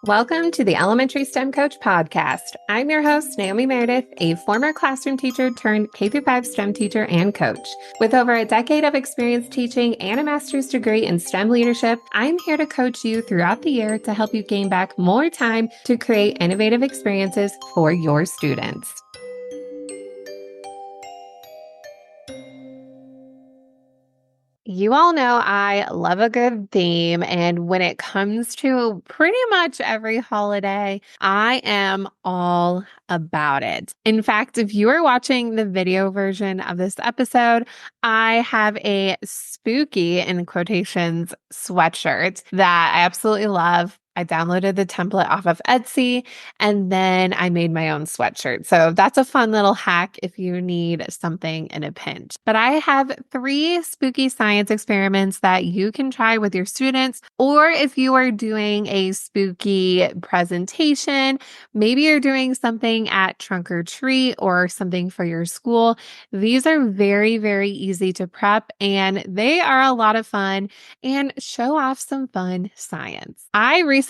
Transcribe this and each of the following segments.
Welcome to the Elementary STEM Coach podcast. I'm your host, Naomi Meredith, a former classroom teacher turned K-5 STEM teacher and coach. With over a decade of experience teaching and a master's degree in STEM leadership, I'm here to coach you throughout the year to help you gain back more time to create innovative experiences for your students. You all know I love a good theme, and when it comes to pretty much every holiday, I am all about it. In fact, if you are watching the video version of this episode, I have a spooky, in quotations, sweatshirt that I absolutely love. I downloaded the template off of Etsy and then I made my own sweatshirt. So that's a fun little hack if you need something in a pinch. But I have 3 spooky science experiments that you can try with your students, or if you are doing a spooky presentation, maybe you're doing something at trunk or treat or something for your school. These are very, very easy to prep and they are a lot of fun and show off some fun science. I recently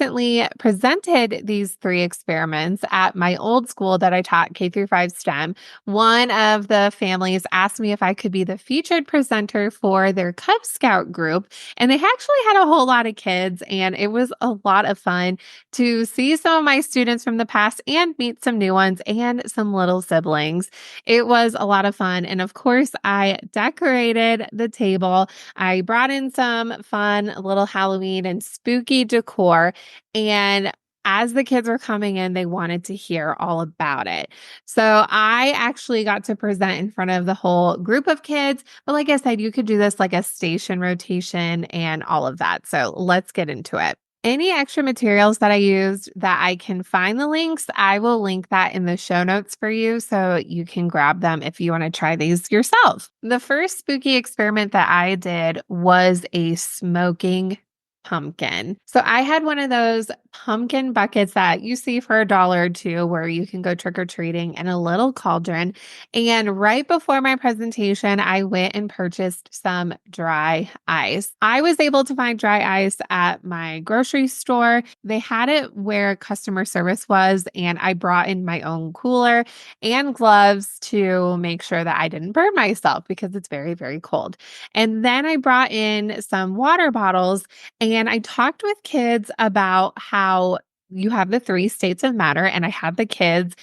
presented these 3 experiments at my old school that I taught K-5 STEM. One of the families asked me if I could be the featured presenter for their Cub Scout group, and they actually had a whole lot of kids, and it was a lot of fun to see some of my students from the past and meet some new ones and some little siblings. It was a lot of fun, and of course, I decorated the table. I brought in some fun little Halloween and spooky decor, and as the kids were coming in, they wanted to hear all about it. So I actually got to present in front of the whole group of kids. But like I said, you could do this like a station rotation and all of that. So let's get into it. Any extra materials that I used that I can find the links, I will link that in the show notes for you so you can grab them if you want to try these yourself. The first spooky experiment that I did was a smoking pumpkin. So I had one of those pumpkin buckets that you see for $1 or $2 where you can go trick-or-treating in a little cauldron. And right before my presentation, I went and purchased some dry ice. I was able to find dry ice at my grocery store. They had it where customer service was, and I brought in my own cooler and gloves to make sure that I didn't burn myself because it's very, very cold. And then I brought in some water bottles and I talked with kids about how you have the 3 states of matter, and I had the kids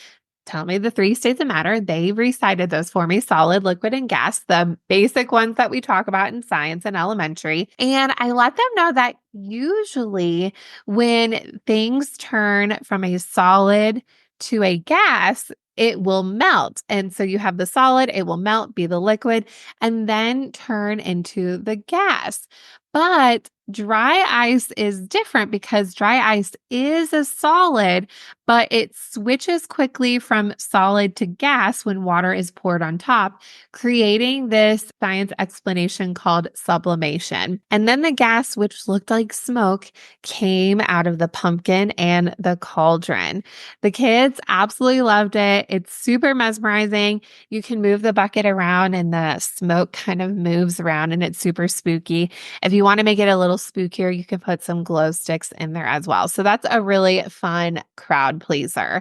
tell me the 3 states of matter. They recited those for me: solid, liquid, and gas, the basic ones that we talk about in science and elementary. And I let them know that usually when things turn from a solid to a gas, it will melt. And so you have the solid, it will melt, be the liquid, and then turn into the gas. But dry ice is different because dry ice is a solid, but it switches quickly from solid to gas when water is poured on top, creating this science explanation called sublimation. And then the gas, which looked like smoke, came out of the pumpkin and the cauldron. The kids absolutely loved it. It's super mesmerizing. You can move the bucket around and the smoke kind of moves around and it's super spooky. If you want to make it a little spookier, you can put some glow sticks in there as well. So that's a really fun crowd pleaser.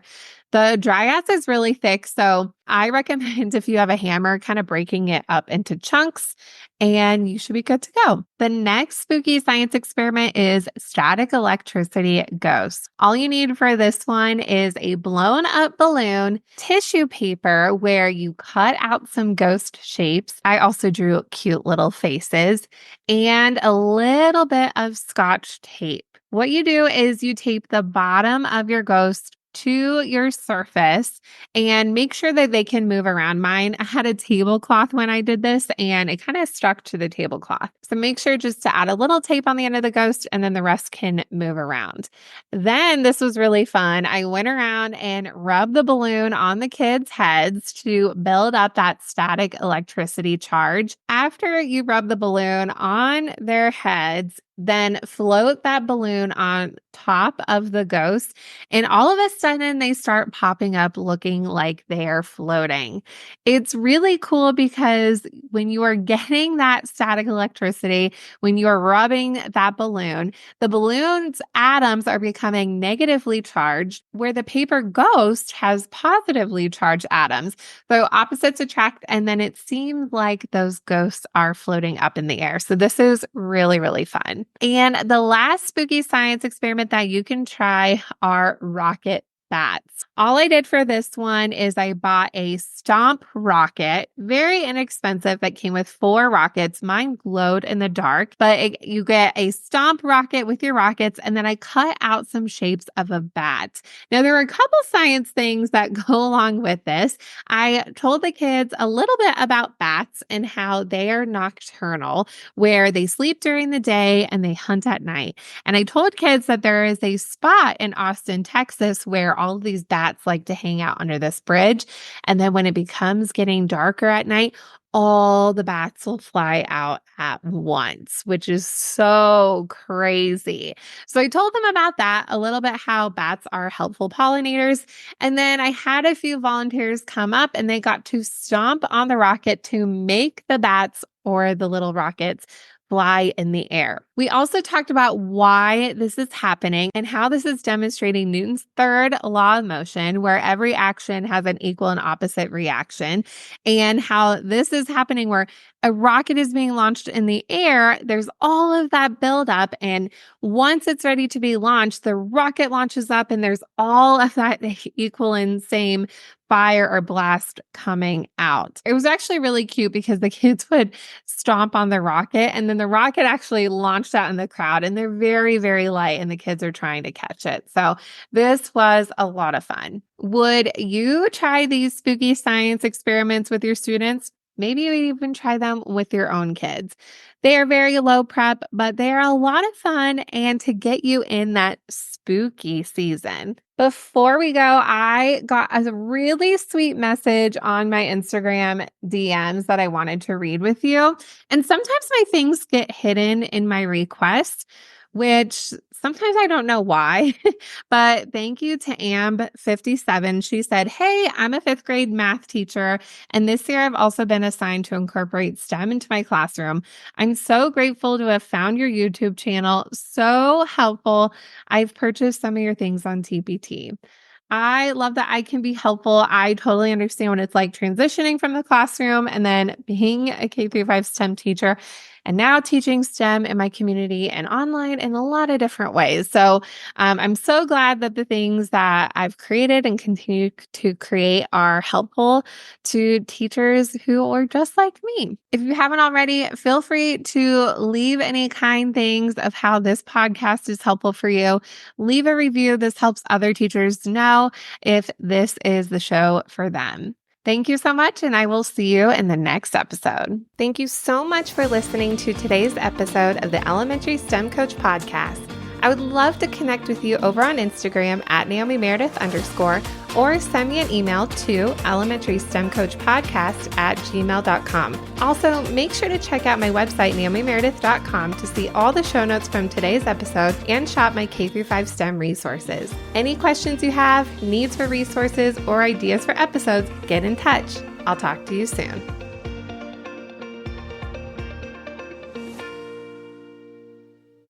The dry ice is really thick, so I recommend if you have a hammer, kind of breaking it up into chunks, and you should be good to go. The next spooky science experiment is static electricity ghosts. All you need for this one is a blown up balloon, tissue paper where you cut out some ghost shapes. I also drew cute little faces, and a little bit of Scotch tape. What you do is you tape the bottom of your ghost to your surface and make sure that they can move around. Mine had a tablecloth when I did this and it kind of stuck to the tablecloth. So make sure just to add a little tape on the end of the ghost and then the rest can move around. Then this was really fun. I went around and rubbed the balloon on the kids' heads to build up that static electricity charge. After you rub the balloon on their heads, then float that balloon on top of the ghost. And all of a sudden, they start popping up looking like they're floating. It's really cool because when you are getting that static electricity, when you are rubbing that balloon, the balloon's atoms are becoming negatively charged, where the paper ghost has positively charged atoms. So opposites attract, and then it seems like those ghosts are floating up in the air. So this is really, really fun. And the last spooky science experiment that you can try are rocket bats. All I did for this one is I bought a Stomp rocket, very inexpensive, that came with 4 rockets. Mine glowed in the dark, but you get a Stomp rocket with your rockets, and then I cut out some shapes of a bat. Now, there are a couple science things that go along with this. I told the kids a little bit about bats and how they are nocturnal, where they sleep during the day and they hunt at night. And I told kids that there is a spot in Austin, Texas, where all of these bats like to hang out under this bridge. And then when it becomes getting darker at night, all the bats will fly out at once, which is so crazy. So I told them about that, a little bit how bats are helpful pollinators. And then I had a few volunteers come up and they got to stomp on the rocket to make the bats, or the little rockets, fly in the air. We also talked about why this is happening and how this is demonstrating Newton's third law of motion, where every action has an equal and opposite reaction, and how this is happening where a rocket is being launched in the air. There's all of that buildup, and once it's ready to be launched, the rocket launches up, and there's all of that equal and same fire or blast coming out. It was actually really cute because the kids would stomp on the rocket, and then the rocket actually launched out in the crowd, and they're very, very light, and the kids are trying to catch it. So this was a lot of fun. Would you try these spooky science experiments with your students? Maybe you even try them with your own kids. They are very low prep, but they are a lot of fun and to get you in that spooky season. Before we go, I got a really sweet message on my Instagram DMs that I wanted to read with you. And sometimes my things get hidden in my requests, which sometimes I don't know why, but thank you to Amb57. She said, "Hey, I'm a 5th grade math teacher, and this year I've also been assigned to incorporate STEM into my classroom. I'm so grateful to have found your YouTube channel. So helpful. I've purchased some of your things on TPT. I love that I can be helpful. I totally understand what it's like transitioning from the classroom and then being a K through 5 STEM teacher and now teaching STEM in my community and online in a lot of different ways. So I'm so glad that the things that I've created and continue to create are helpful to teachers who are just like me. If you haven't already, feel free to leave any kind things of how this podcast is helpful for you. Leave a review. This helps other teachers know if this is the show for them. Thank you so much, and I will see you in the next episode. Thank you so much for listening to today's episode of the Elementary STEM Coach Podcast. I would love to connect with you over on Instagram at Naomi Meredith _ or send me an email to elementarystemcoachpodcast@gmail.com. Also, make sure to check out my website, naomimeredith.com, to see all the show notes from today's episode and shop my K through 5 STEM resources. Any questions you have, needs for resources, or ideas for episodes, get in touch. I'll talk to you soon.